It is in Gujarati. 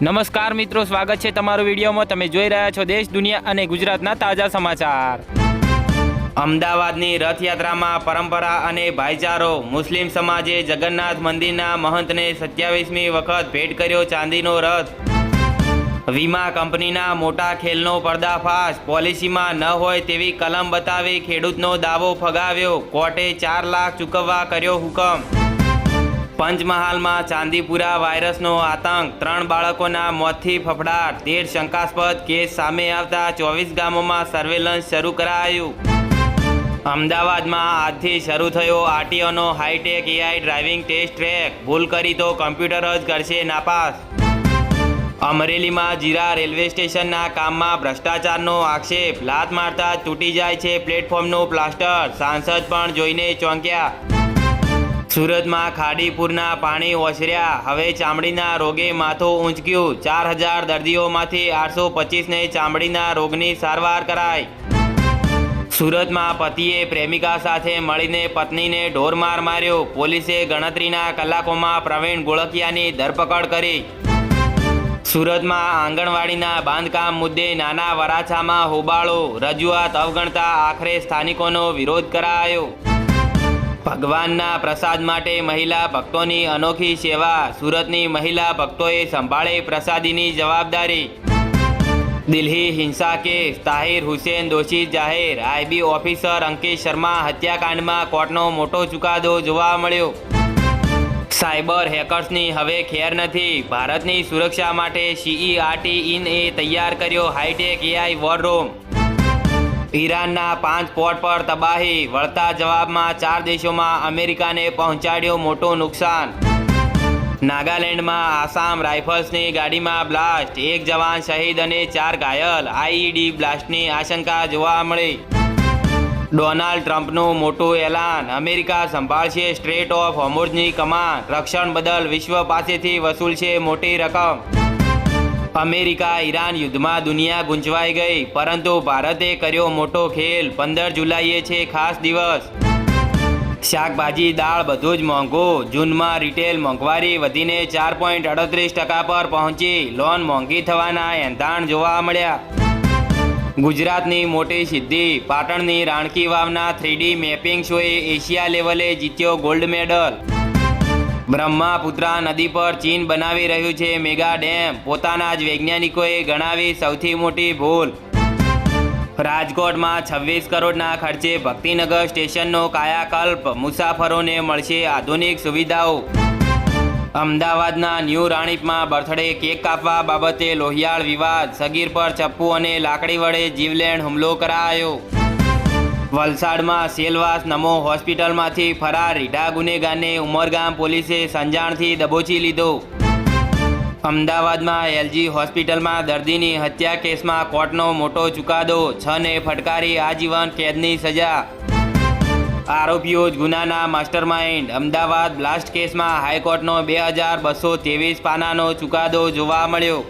નમસ્કાર મિત્રો, સ્વાગત છે તમારું વિડીયોમાં। તમે જોઈ રહ્યા છો દેશ, દુનિયા અને ગુજરાતના તાજા સમાચાર। અમદાવાદની રથયાત્રામાં પરંપરા અને ભાઈચારો। મુસ્લિમ સમાજે જગન્નાથ મંદિરના મહંતને 27મી વખત ભેટ કર્યો ચાંદીનો રથ। વીમા કંપનીના મોટા ખેલનો પર્દાફાશ। પોલિસીમાં ન હોય તેવી કલમ બતાવી ખેડૂતનો દાવો ફગાવ્યો। કોર્ટે 4 લાખ ચૂકવવા કર્યો હુકમ। પંચમહાલમાં ચાંદીપુરા વાયરસનો આતંક। 3 બાળકોના મોતથી ફફડાટ। 13 શંકાસ્પદ કેસ સામે આવતા 24 ગામોમાં સર્વેલન્સ શરૂ કરાયું। અમદાવાદમાં આજથી શરૂ થયો આરટીઓનો hi-tech AI driving test track. ભૂલ કરી તો કમ્પ્યુટર જ કરશે નાપાસ। અમરેલીમાં જીરા રેલવે સ્ટેશનના કામમાં ભ્રષ્ટાચારનો આક્ષેપ। લાત મારતા જ તૂટી જાય છે પ્લેટફોર્મનું પ્લાસ્ટર। સાંસદ પણ જોઈને ચોંક્યા। સુરતમાં ખાડીપુરના પાણી ઓસર્યા। હવે ચામડીના રોગે માથું ઊંચક્યું। 4000 દર્દીઓમાંથી 825ને ચામડીના રોગની સારવાર કરાઈ। સુરતમાં પતિએ પ્રેમિકા સાથે મળીને પત્નીને ઢોરમાર માર્યો। પોલીસે ગણતરીના કલાકોમાં પ્રવીણ ગોળકિયાની ધરપકડ કરી। સુરતમાં આંગણવાડીના બાંધકામ મુદ્દે નાના વરાછામાં હોબાળો। રજૂઆત અવગણતા આખરે સ્થાનિકોનો વિરોધ કરાયો। ભગવાનના પ્રસાદ માટે મહિલા ભક્તોની અનોખી સેવા। સુરતની મહિલા ભક્તોએ સંભાળે પ્રસાદીની જવાબદારી। દિલ્હી હિંસા કેસ। તાહિર હુસેન દોષી જાહેર। આઈબી ઓફિસર અંકિત શર્મા હત્યાકાંડમાં કોર્ટનો મોટો ચુકાદો જોવા મળ્યો। સાયબર હેકર્સની હવે ખેર નથી। ભારતની સુરક્ષા માટે CERT-IN-એ તૈયાર કર્યો હાઈટેક એઆઈ વોર રૂમ। ઈરાનના 5 પોર્ટ પર તબાહી। વળતા જવાબમાં 4 દેશોમાં અમેરિકાને પહોંચાડ્યું મોટું નુકસાન। નાગાલેન્ડમાં આસામ રાઇફલ્સની ગાડીમાં બ્લાસ્ટ। 1 જવાન શહીદ અને 4 ઘાયલ। આઈઈડી બ્લાસ્ટની આશંકા જોવા મળી। ડોનાલ્ડ ટ્રમ્પનું મોટું એલાન। અમેરિકા સંભાળશે સ્ટ્રેટ ઓફ હોર્મુઝની કમાન। રક્ષણ બદલ વિશ્વ પાસેથી વસૂલશે મોટી રકમ। અમેરિકા ઈરાન યુદ્ધમાં દુનિયા ગૂંચવાઈ ગઈ, પરંતુ ભારતે કર્યો મોટો ખેલ। 15 જુલાઈએ છે ખાસ દિવસ। શાકભાજી દાળ બધું જ મોંઘું। જૂનમાં રિટેલ મોંઘવારી વધીને 4.38% પર પહોંચી। લોન મોંઘી થવાના એંધાણ જોવા મળ્યા। ગુજરાતની મોટી સિદ્ધિ। પાટણની રાણકી વાવના 3D મેપિંગ શોએ એશિયા લેવલે જીત્યો ગોલ્ડ મેડલ। બ્રહ્મપુત્રા નદી પર ચીન બનાવી રહ્યું છે મેગા ડેમ। પોતાના જ વૈજ્ઞાનિકોએ ગણાવી સૌથી મોટી ભૂલ। રાજકોટમાં 26 કરોડના ખર્ચે ભક્તિનગર સ્ટેશનનો કાયાકલ્પ। મુસાફરોને મળશે આધુનિક સુવિધાઓ। અમદાવાદના ન્યૂ રાણીપમાં બર્થડે કેક કાપવા બાબતે લોહિયાળ વિવાદ। સગીર પર ચપ્પુ અને લાકડી વડે જીવલેણ હુમલો કરાયો। વલસાડમાં સેલવાસ નમો હોસ્પિટલમાંથી ફરાર રીઢા ગુનેગારને ઉમરગામ પોલીસે સંજાણથી દબોચી લીધો। અમદાવાદમાં એલજી હોસ્પિટલમાં દર્દીની હત્યા કેસમાં કોર્ટનો મોટો ચુકાદો। 6ને ફટકારી આજીવન કેદની સજા। આરોપીઓ જ ગુનાના માસ્ટરમાઇન્ડ। અમદાવાદ બ્લાસ્ટ કેસમાં હાઈકોર્ટનો 2223 પાનાનો ચુકાદો જોવા મળ્યો।